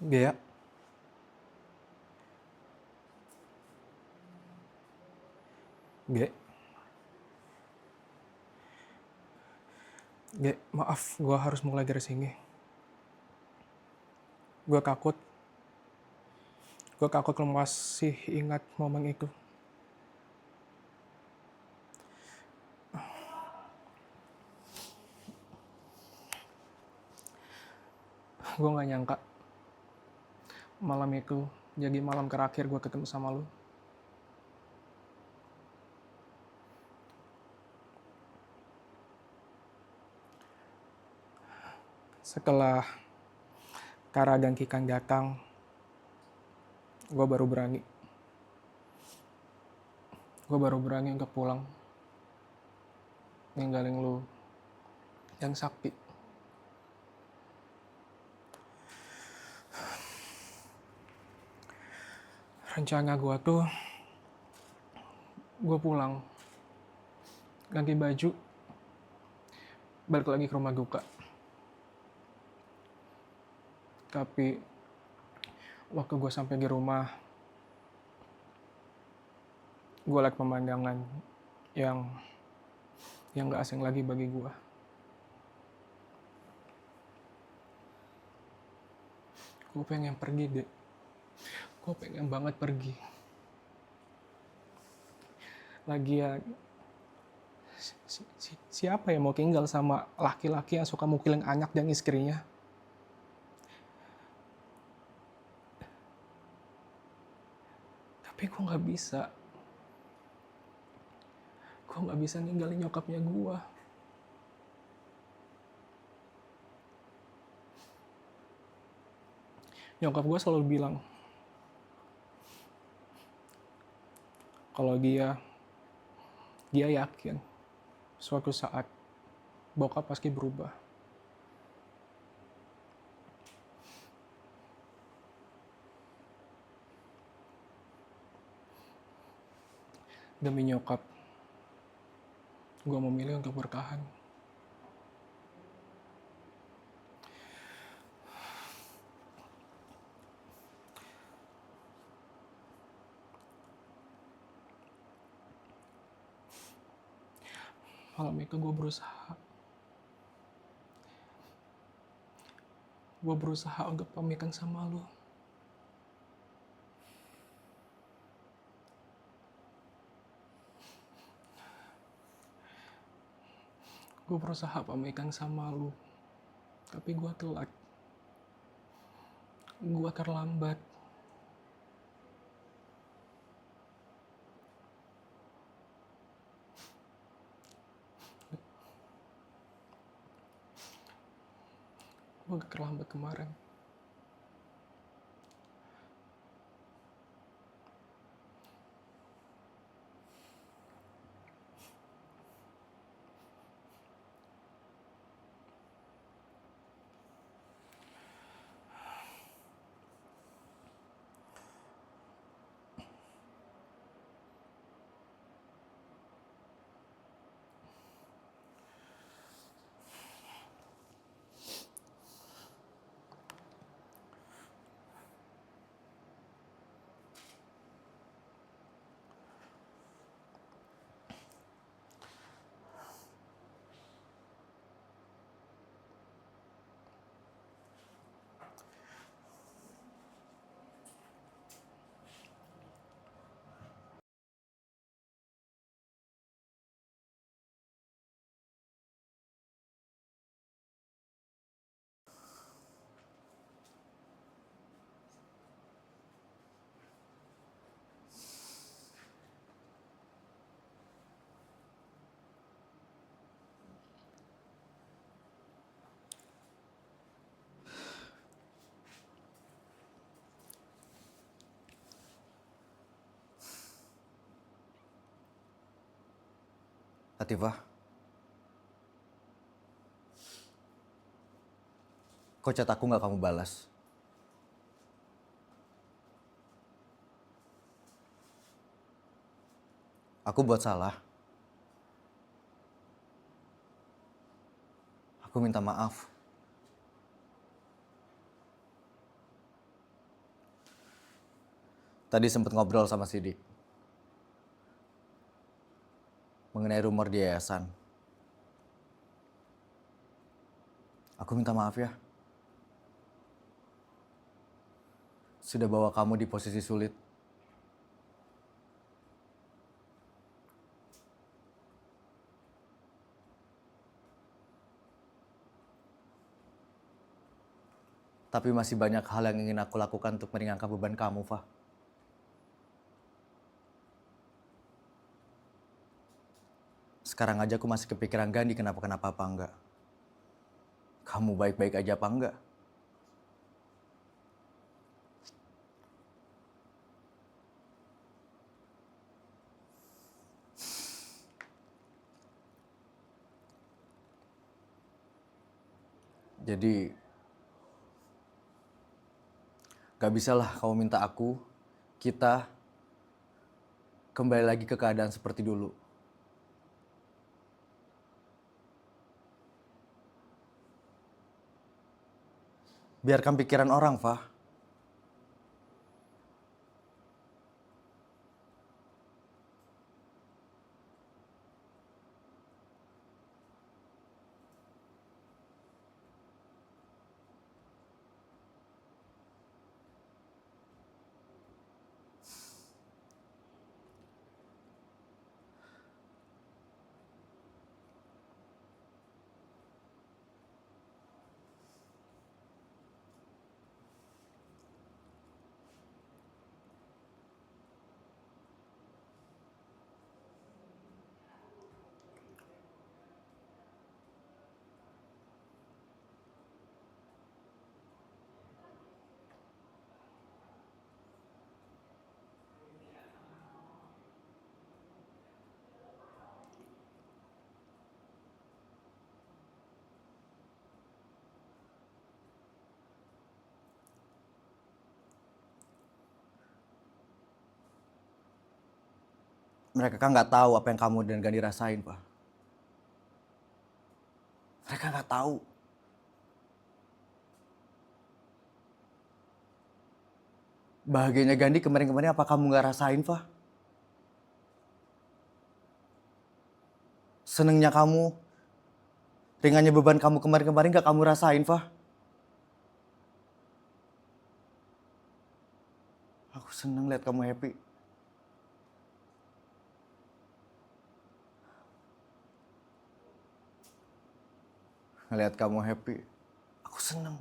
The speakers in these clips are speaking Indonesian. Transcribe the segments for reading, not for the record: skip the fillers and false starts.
Gaya, Ge, maaf, gue harus mulai dari sini. Gue takut, gue takut lo masih ingat momen itu. Gue gak nyangka malam itu jadi malam terakhir gue ketemu sama lo. Setelah Tara dan Kikan datang, gue baru berani. Gue baru berani untuk pulang, ninggalin lo yang sakti. Rencana gue tuh, gue pulang, ganti baju, balik lagi ke rumah duka. Tapi waktu gue sampai di rumah, gue liat pemandangan yang gak asing lagi bagi gue. Gue pengen pergi, deh. Gue pengen banget pergi. Lagian, siapa yang mau tinggal sama laki-laki yang suka mukilin anak dan istrinya? Tapi gue gak bisa. Gue gak bisa ninggalin nyokapnya gue. Nyokap gue selalu bilang kalau dia yakin suatu saat bokap pasti berubah. Demi nyokap, gue memilih untuk bertahan. Malam itu gue berusaha untuk pamitan sama lu. Gue berusaha pamitan sama lu, tapi gue telat. Gue terlambat. Gue terlambat kemarin. Latifah, kok chat aku nggak kamu balas? Aku buat salah. Aku minta maaf. Tadi sempat ngobrol sama Sidik mengenai rumor di yayasan. Aku minta maaf ya. Sudah bawa kamu di posisi sulit. Tapi masih banyak hal yang ingin aku lakukan untuk meringankan beban kamu, Fah. Sekarang aja aku masih kepikiran Gandhi kenapa-kenapa apa enggak. Kamu baik-baik aja apa enggak? Jadi, gak bisalah kamu minta kita, kembali lagi ke keadaan seperti dulu. Biarkan pikiran orang, Fah. Mereka kan nggak tahu apa yang kamu dan Gandhi rasain, Pak. Mereka nggak tahu. Bahagianya Gandhi kemarin-kemarin apa kamu nggak rasain, Pak? Senengnya kamu, ringannya beban kamu kemarin-kemarin nggak kamu rasain, Pak? Aku seneng lihat kamu happy. Ngelihat kamu happy, aku seneng.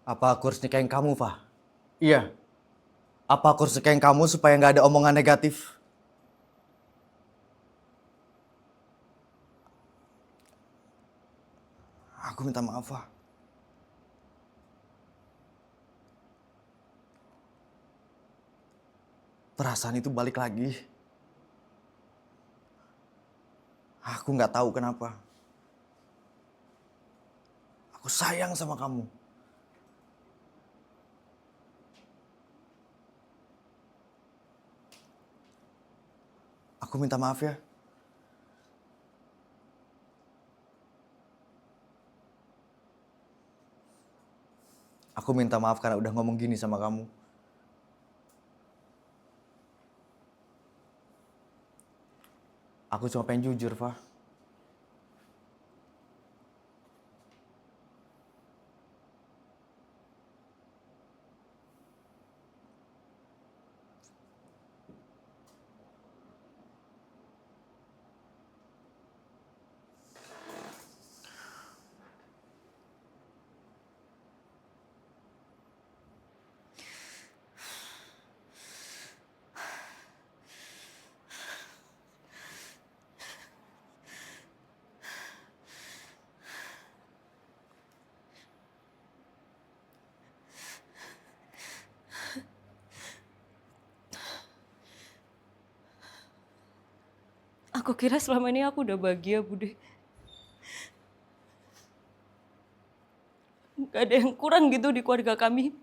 Apa aku harus nikahin kamu, Fah? Iya. Apa aku harus nikahin kamu supaya nggak ada omongan negatif? Aku minta maaf, Fah. Perasaan itu balik lagi. Aku nggak tahu kenapa. Aku sayang sama kamu. Aku minta maaf ya. Aku minta maaf karena udah ngomong gini sama kamu. Aku cuma pengen jujur, Fah. Aku kira selama ini aku udah bahagia, Bude. Gak ada yang kurang gitu di keluarga kami.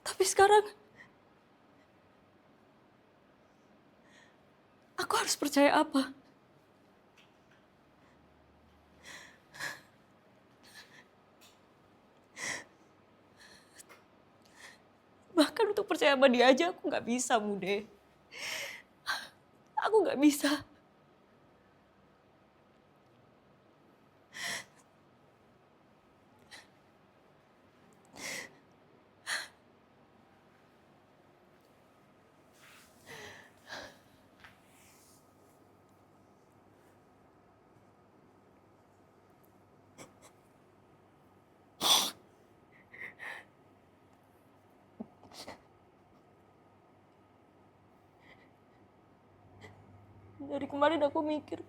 Tapi sekarang, aku harus percaya apa? Bahkan untuk percaya sama dia aja aku gak bisa, Bude. Aku gak bisa. Dari kemarin aku mikir,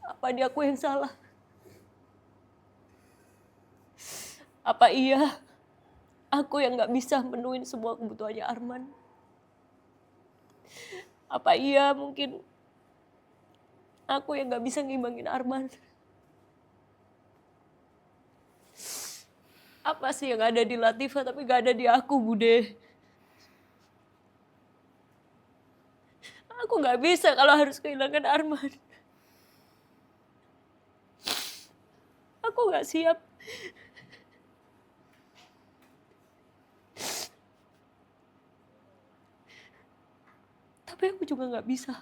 apa dia aku yang salah? Apa iya aku yang gak bisa menuhin semua kebutuhannya Arman? Apa iya mungkin aku yang gak bisa ngimbangin Arman? Apa sih yang ada di Latifah tapi gak ada di aku, Bude? Aku gak bisa kalau harus kehilangan Arman. Aku gak siap. Tapi aku juga gak bisa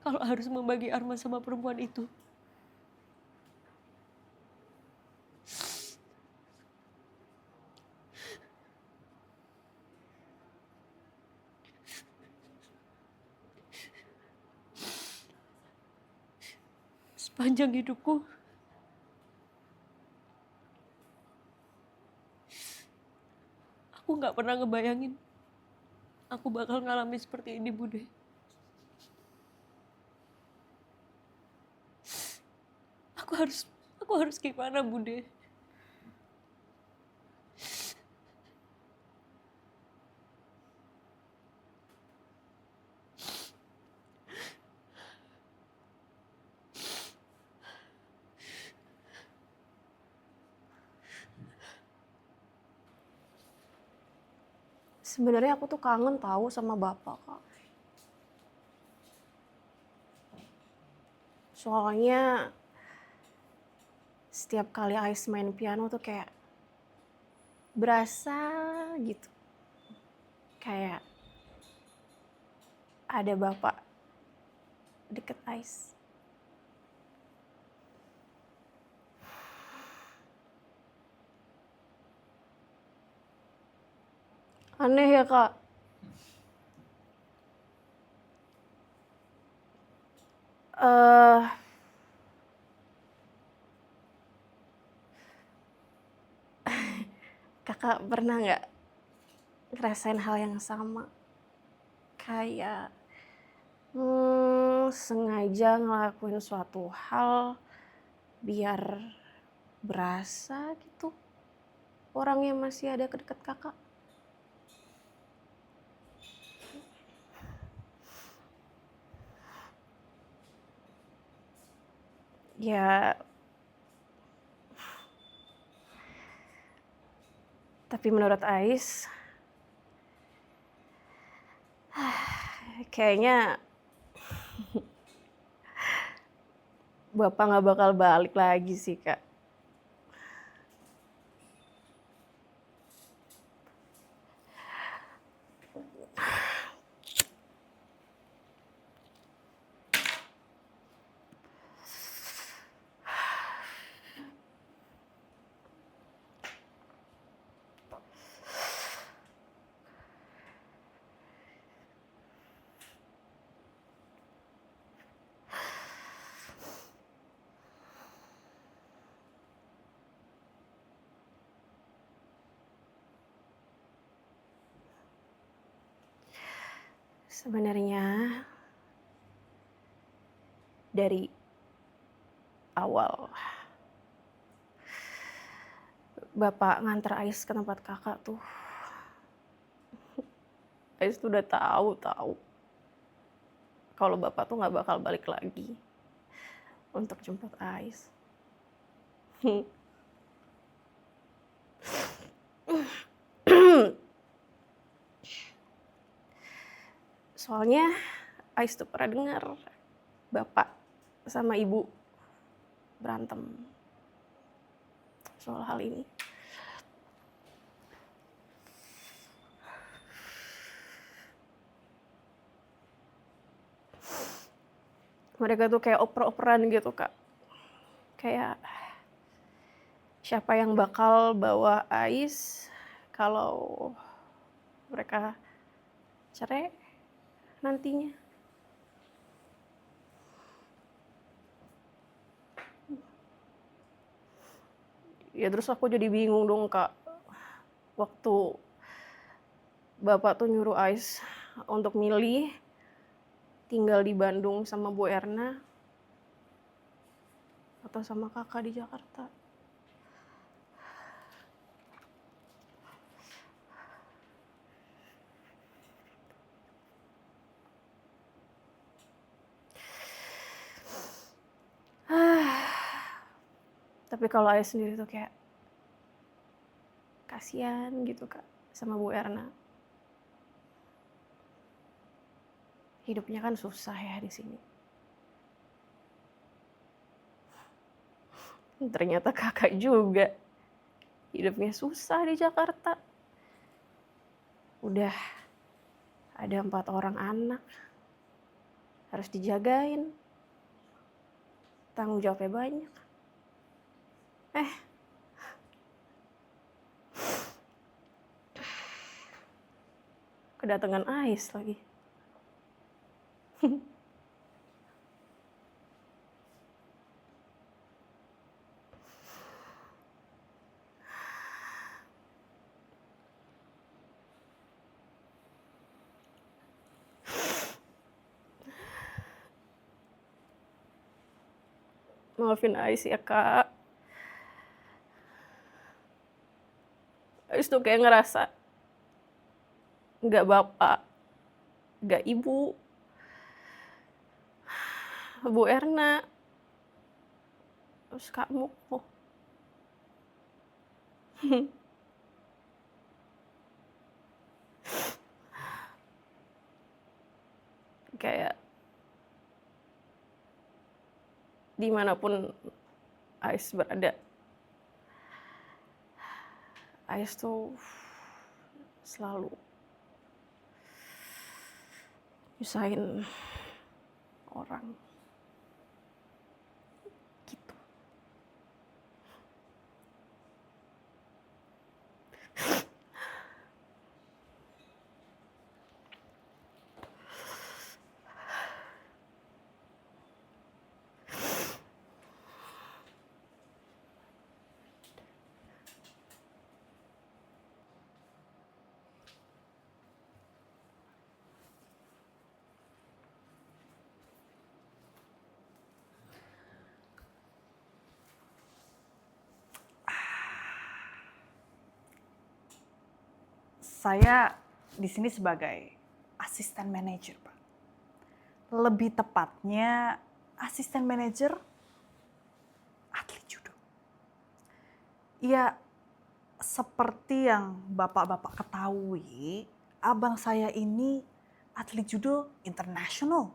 kalau harus membagi Arman sama perempuan itu. Sepanjang hidupku, aku gak pernah ngebayangin aku bakal ngalamin seperti ini, Bude. Aku harus gimana, Bude? Sebenarnya aku tuh kangen tahu sama bapak, Kak. Soalnya setiap kali Ais main piano tuh kayak berasa gitu. Kayak ada bapak deket Ais. Aneh ya, Kak. Eh, Kakak pernah nggak ngerasain hal yang sama? Kayak sengaja ngelakuin suatu hal biar berasa gitu orang yang masih ada ke deket kakak. Ya, tapi menurut Ais, kayaknya Bapak nggak bakal balik lagi sih, Kak. Sebenarnya dari awal Bapak nganter Ais ke tempat kakak tuh, Ais tuh udah tahu kalau bapak tuh nggak bakal balik lagi untuk jemput Ais. Soalnya Ais tuh pernah dengar bapak sama ibu berantem soal hal ini. Mereka tuh kayak oper-operan gitu, Kak. Kayak siapa yang bakal bawa Ais kalau mereka cerai nantinya. Ya terus aku jadi bingung dong, Kak. Waktu bapak tuh nyuruh Ais untuk milih tinggal di Bandung sama Bu Erna atau sama kakak di Jakarta. Tapi kalau Ais sendiri tuh kayak kasihan gitu, Kak, sama Bu Erna. Hidupnya kan susah ya di sini. Ternyata kakak juga hidupnya susah di Jakarta. Udah ada 4 orang anak, harus dijagain, tanggung jawabnya banyak. Kedatangan Ais lagi. Maafin Ais ya, Kak. Ais tuh kayak ngerasa nggak bapak, nggak ibu, Bu Erna, terus kamu. Kayak dimanapun Ais berada, Ais tuh selalu nyusahin orang gitu. Saya di sini sebagai asisten manajer, Pak. Lebih tepatnya asisten manajer atlet judo. Ya, seperti yang Bapak-bapak ketahui, abang saya ini atlet judo internasional.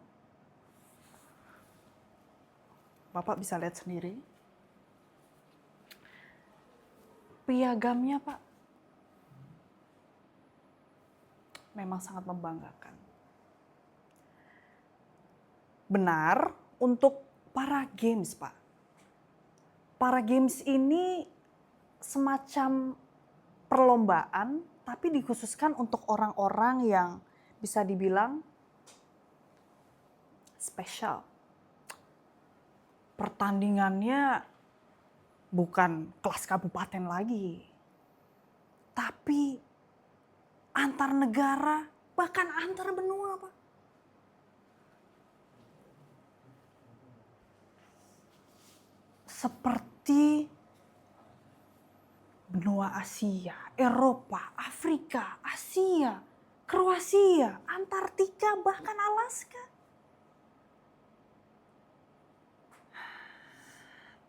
Bapak bisa lihat sendiri. Piagamnya, Pak, memang sangat membanggakan. Benar, untuk para games, Pak. Para games ini semacam perlombaan, tapi dikhususkan untuk orang-orang yang bisa dibilang spesial. Pertandingannya bukan kelas kabupaten lagi, tapi antar negara, bahkan antar benua, Pak. Seperti benua Asia, Eropa, Afrika, Asia, Kroasia, Antartika, bahkan Alaska.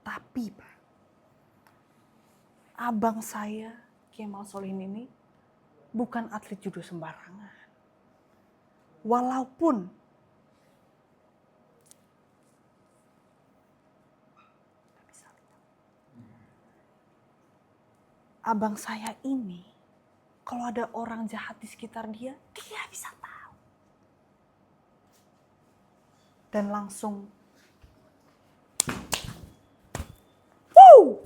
Tapi Pak, abang saya Kemal Solihin ini bukan atlet judo sembarangan. Walaupun abang saya ini, kalau ada orang jahat di sekitar dia bisa tahu. Dan langsung, wow!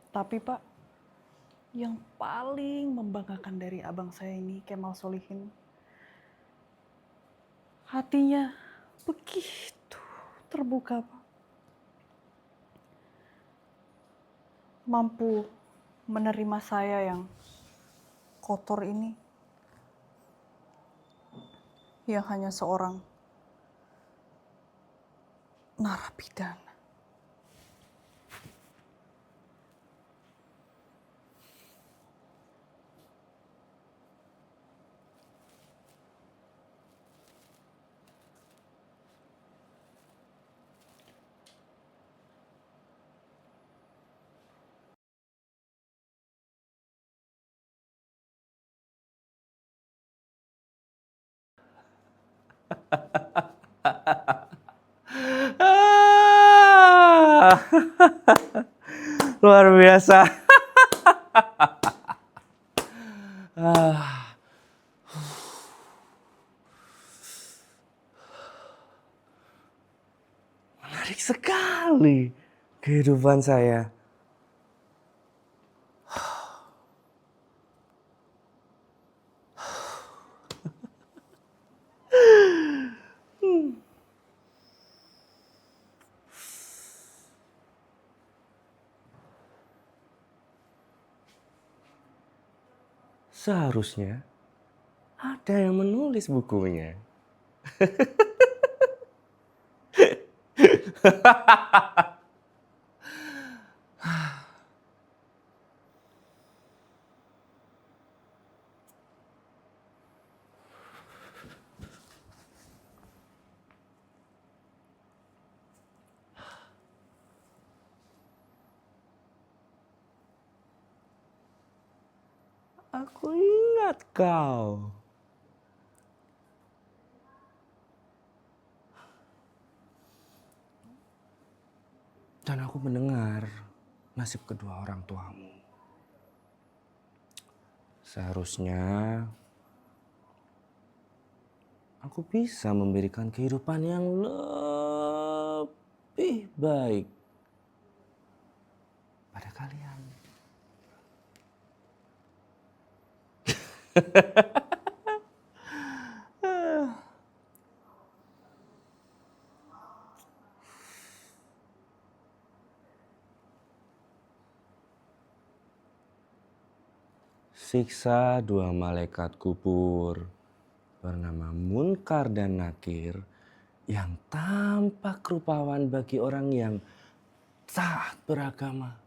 Tapi Pak, yang paling membanggakan dari abang saya ini, Kemal Solihin, hatinya begitu terbuka Pak. Mampu menerima saya yang kotor ini, yang hanya seorang narapidana. Luar biasa. Ah. Menarik sekali kehidupan saya. Seharusnya ada yang menulis bukunya. Aku ingat kau. Dan aku mendengar nasib kedua orang tuamu. Seharusnya aku bisa memberikan kehidupan yang lebih baik pada kalian. Siksa dua malaikat kubur bernama Munkar dan Nakir yang tampak rupawan bagi orang yang taat beragama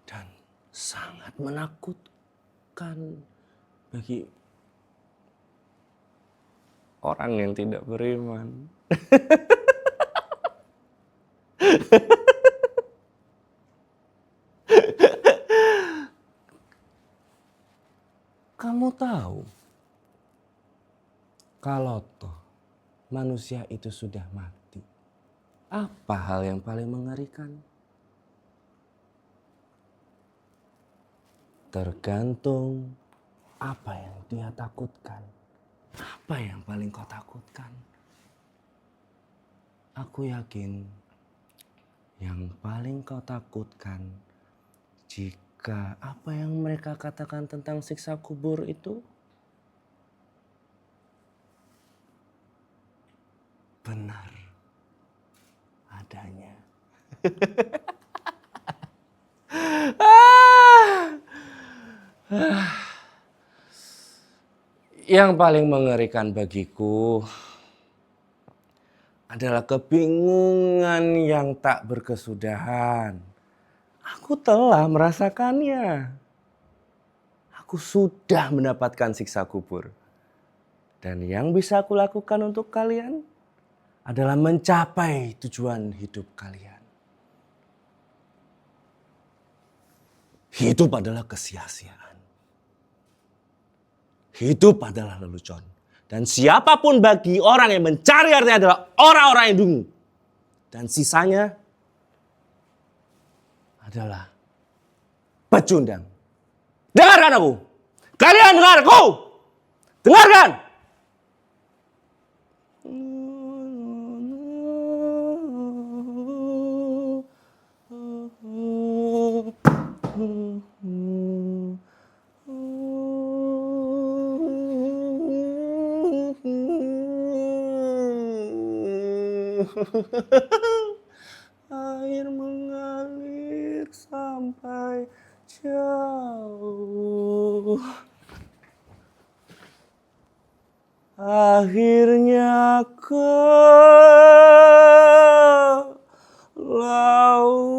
dan sangat menakutkan bagi orang yang tidak beriman. Kamu tahu, kalau toh manusia itu sudah mati, apa hal yang paling mengerikan? Tergantung apa yang dia takutkan. Apa yang paling kau takutkan? Aku yakin yang paling kau takutkan jika apa yang mereka katakan tentang siksa kubur itu benar adanya. Yang paling mengerikan bagiku adalah kebingungan yang tak berkesudahan. Aku telah merasakannya. Aku sudah mendapatkan siksa kubur. Dan yang bisa aku lakukan untuk kalian adalah mencapai tujuan hidup kalian. Hidup adalah kesia-siaan. Hidup adalah lelucon. Dan siapapun bagi orang yang mencari artinya adalah orang-orang yang dungu. Dan sisanya adalah pecundang. Dengarkan aku. Kalian dengar aku. Dengarkan. Air mengalir sampai jauh. Akhirnya ke laut.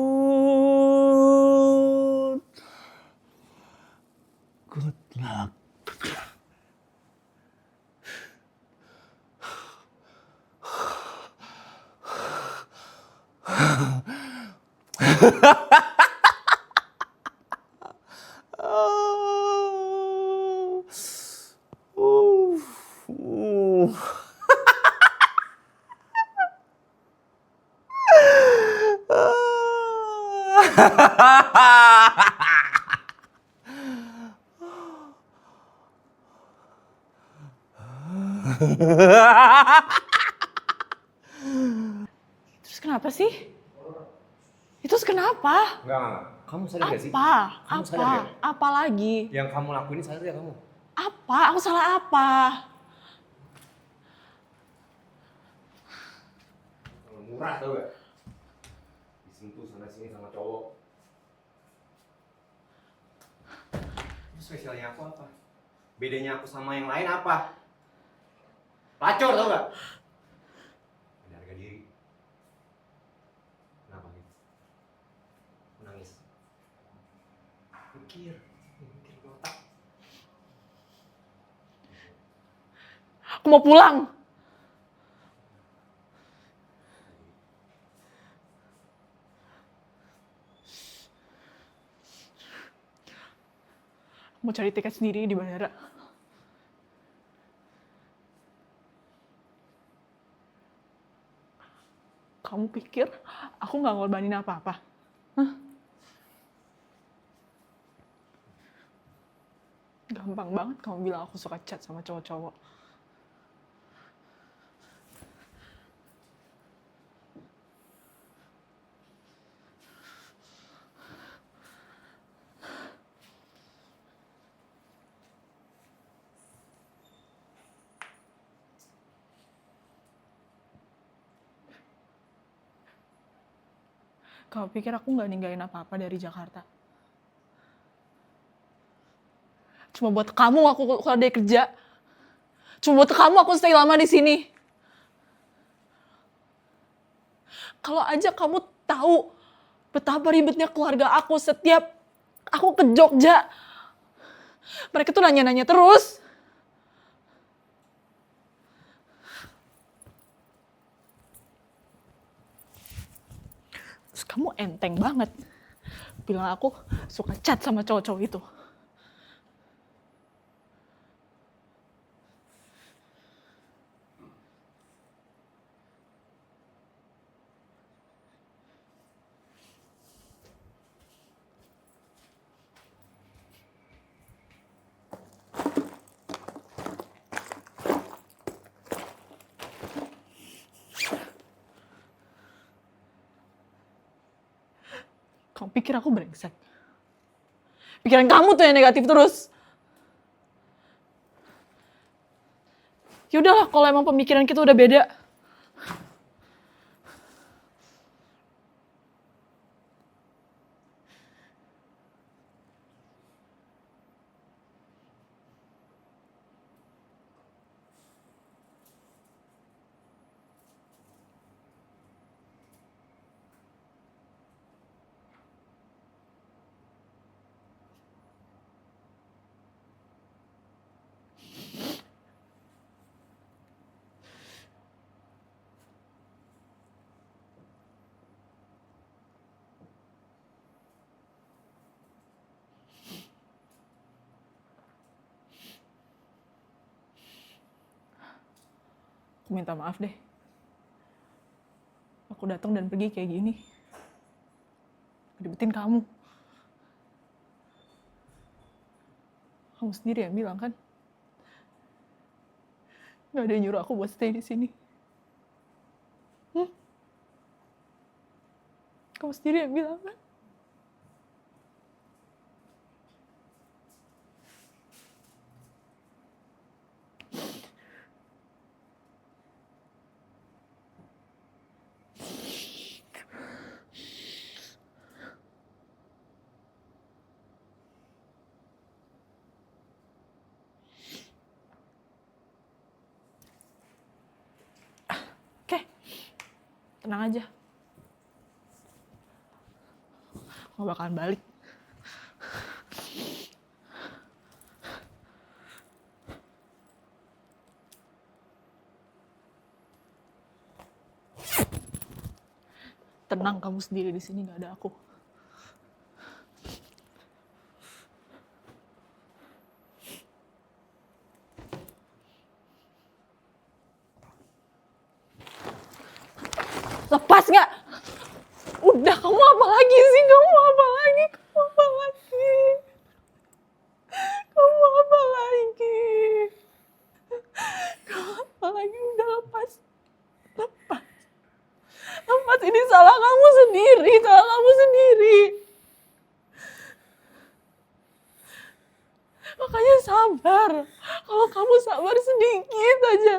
Good luck. Terus kenapa sih? Itu kenapa? Enggak. Kamu sadar gak sih? Apa? Kamu sadar Apa? gak? Apa lagi? Yang kamu lakuin ini sadar ya kamu? Apa? Aku salah apa? Kalau murah tau gak? Disentuh sana sini sama cowok. Terus spesialnya aku apa? Bedanya aku sama yang lain apa? Pelacur tau gak? Ada harga diri. Kenapa gitu? Menangis. Mikir di otak. Aku mau pulang. Mau cari tiket sendiri di bandara. Kamu pikir aku nggak ngorbanin apa-apa? Hah? Gampang banget kamu bilang aku suka chat sama cowok-cowok. Kamu pikir aku nggak ninggalin apa-apa dari Jakarta? Cuma buat kamu aku keluar dari kerja. Cuma buat kamu aku stay lama di sini. Kalau aja kamu tahu betapa ribetnya keluarga aku setiap aku ke Jogja. Mereka tuh nanya-nanya terus. Terus kamu enteng banget bilang aku suka chat sama cowok-cowok itu. Kamu pikir aku brengsek? Pikiran kamu tuh yang negatif terus. Ya udahlah, kalau emang pemikiran kita udah beda. Aku minta maaf deh. Aku datang dan pergi kayak gini. Ribetin kamu. Kamu sendiri yang bilang kan? Gak ada yang nyuruh aku buat stay di sini. Kamu sendiri yang bilang kan? Oke, tenang aja. Gak bakalan balik. Tenang, kamu sendiri di sini, gak ada aku. Lepas gak? Udah, kamu apa lagi sih? Kamu apa lagi? Kamu apa lagi? Kamu apa lagi? Kamu apa lagi? Udah, lepas. Lepas. Lepas, ini salah kamu sendiri. Salah kamu sendiri. Makanya sabar. Kalau kamu sabar sedikit aja,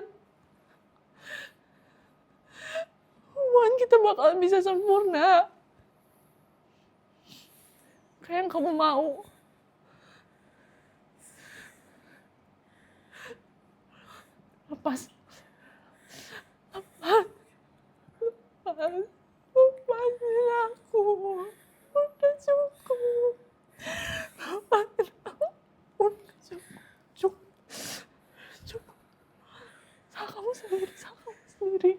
hubungan kita bakalan bisa sempurna. Kayak yang kamu mau. Lepas. Lepas. Lepas. Lepasin aku. Udah cukup. Lepasin aku. Udah cukup. Cukup. Cukup. Salah kamu sendiri. Salah kamu sendiri.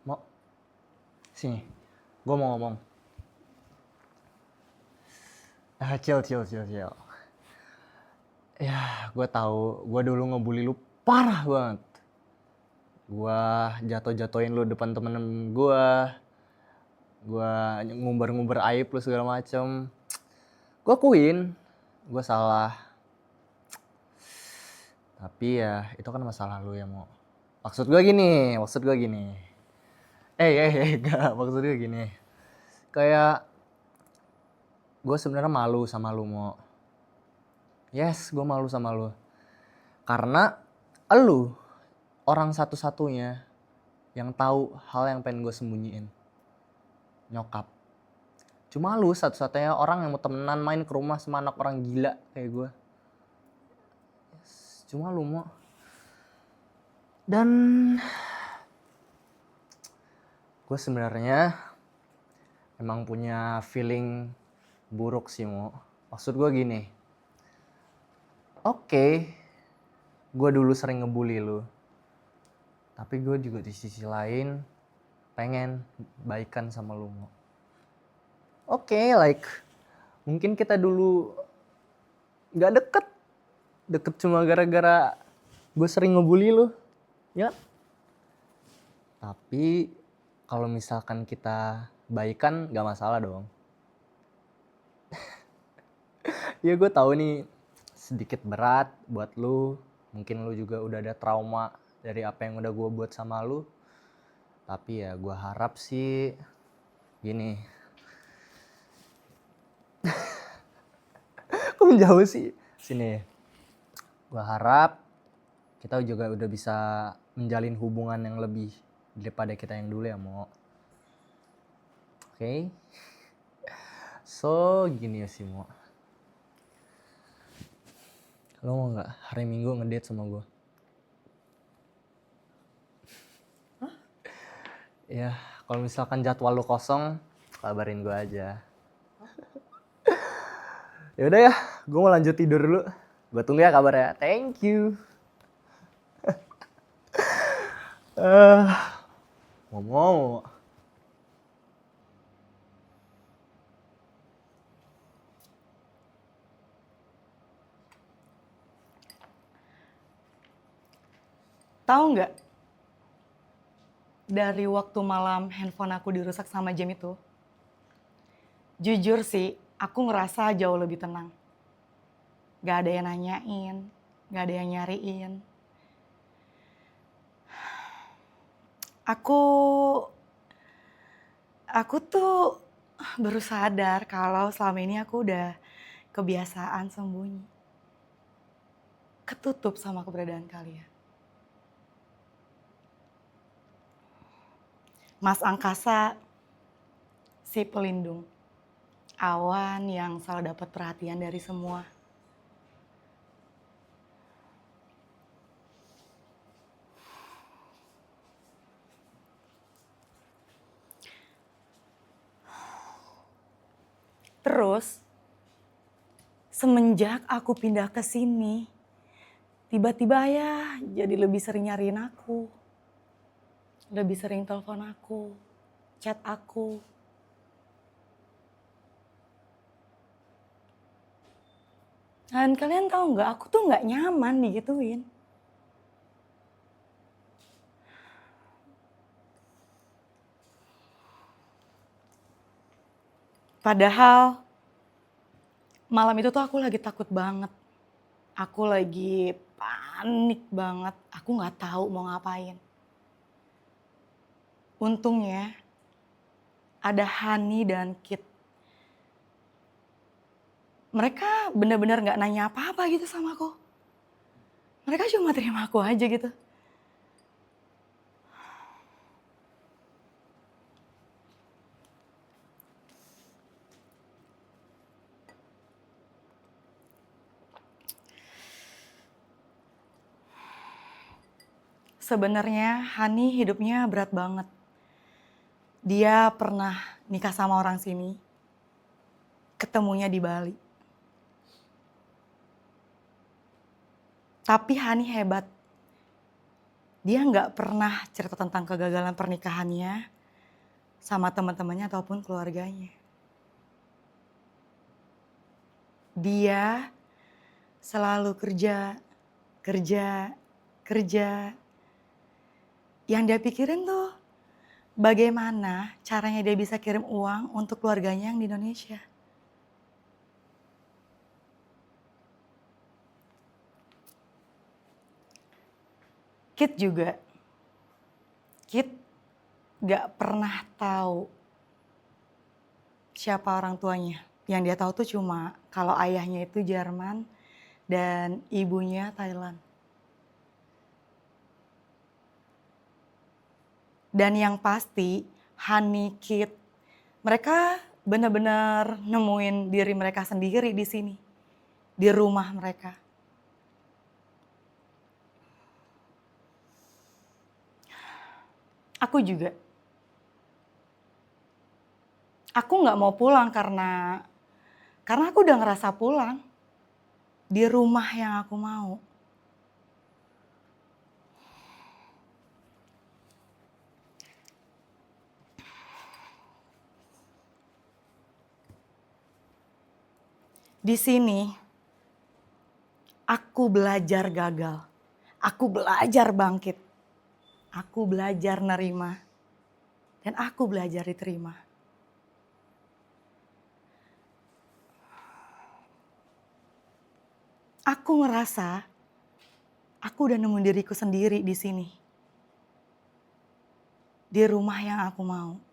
Mo, sini. Gue mau ngomong. Chill. Ya, gue tahu. Gue dulu ngebully lu parah banget. Gue jatuh-jatuhin lu depan temen gue. Gue ngumbar-ngumbar aib lu segala macem. Gue akuin. Gue salah. Tapi ya, itu kan masa lalu ya, Mo. Maksud gue gini. Enggak, maksud gue gini. Kayak gue sebenarnya malu sama lu, Mo. Yes, gue malu sama lu. Karena lu orang satu-satunya yang tahu hal yang pengen gue sembunyiin. Nyokap. Cuma lu satu-satunya orang yang mau temenan main ke rumah sama anak orang gila kayak gue. Yes, cuma lu, Mo. Dan gue sebenarnya emang punya feeling buruk sih, Mo. Maksud gue gini. Oke, gue dulu sering ngebully lu. Tapi gue juga di sisi lain pengen baikan sama lu, Mo. Oke, mungkin kita dulu gak deket. Deket cuma gara-gara gue sering ngebully lu, ya kan? Tapi kalau misalkan kita baikan gak masalah dong. Ya gue tahu nih sedikit berat buat lu. Mungkin lu juga udah ada trauma dari apa yang udah gue buat sama lu. Tapi ya gue harap sih gini. Kok menjauh sih? Sini. Gue harap kita juga udah bisa menjalin hubungan yang lebih daripada kita yang dulu ya, Mo. Oke? So, gini ya sih, Mo. Lo mau gak hari Minggu ngedate sama gue? Hah? Ya, kalau misalkan jadwal lo kosong, kabarin gue aja. Ya udah ya, gue mau lanjut tidur dulu. Gue tunggu ya kabarnya. Thank you. Ngomong. Tahu nggak? Dari waktu malam handphone aku dirusak sama jam itu, jujur sih, aku ngerasa jauh lebih tenang. Gak ada yang nanyain, gak ada yang nyariin. Aku tuh baru sadar kalau selama ini aku udah kebiasaan sembunyi. Ketutup sama keberadaan kalian. Mas Angkasa, si pelindung. Awan yang selalu dapat perhatian dari semua. Terus, semenjak aku pindah ke sini, tiba-tiba ya jadi lebih sering nyariin aku. Lebih sering telepon aku, chat aku. Dan kalian tahu nggak, aku tuh nggak nyaman digituin. Padahal malam itu tuh aku lagi takut banget. Aku lagi panik banget. Aku nggak tahu mau ngapain. Untungnya ada Hani dan Kit. Mereka benar-benar nggak nanya apa-apa gitu sama aku. Mereka cuma terima aku aja gitu. Sebenarnya Hani hidupnya berat banget. Dia pernah nikah sama orang sini. Ketemunya di Bali. Tapi Hani hebat. Dia nggak pernah cerita tentang kegagalan pernikahannya sama teman-temannya ataupun keluarganya. Dia selalu kerja. Yang dia pikirin tuh bagaimana caranya dia bisa kirim uang untuk keluarganya yang di Indonesia. Kit juga. Kit gak pernah tahu siapa orang tuanya. Yang dia tahu tuh cuma kalau ayahnya itu Jerman dan ibunya Thailand. Dan yang pasti, Hani, Kit, mereka benar-benar nemuin diri mereka sendiri di sini. Di rumah mereka. Aku juga. Aku gak mau pulang karena aku udah ngerasa pulang. Di rumah yang aku mau. Di sini, aku belajar gagal. Aku belajar bangkit. Aku belajar nerima. Dan aku belajar diterima. Aku ngerasa aku udah nemu diriku sendiri di sini. Di rumah yang aku mau.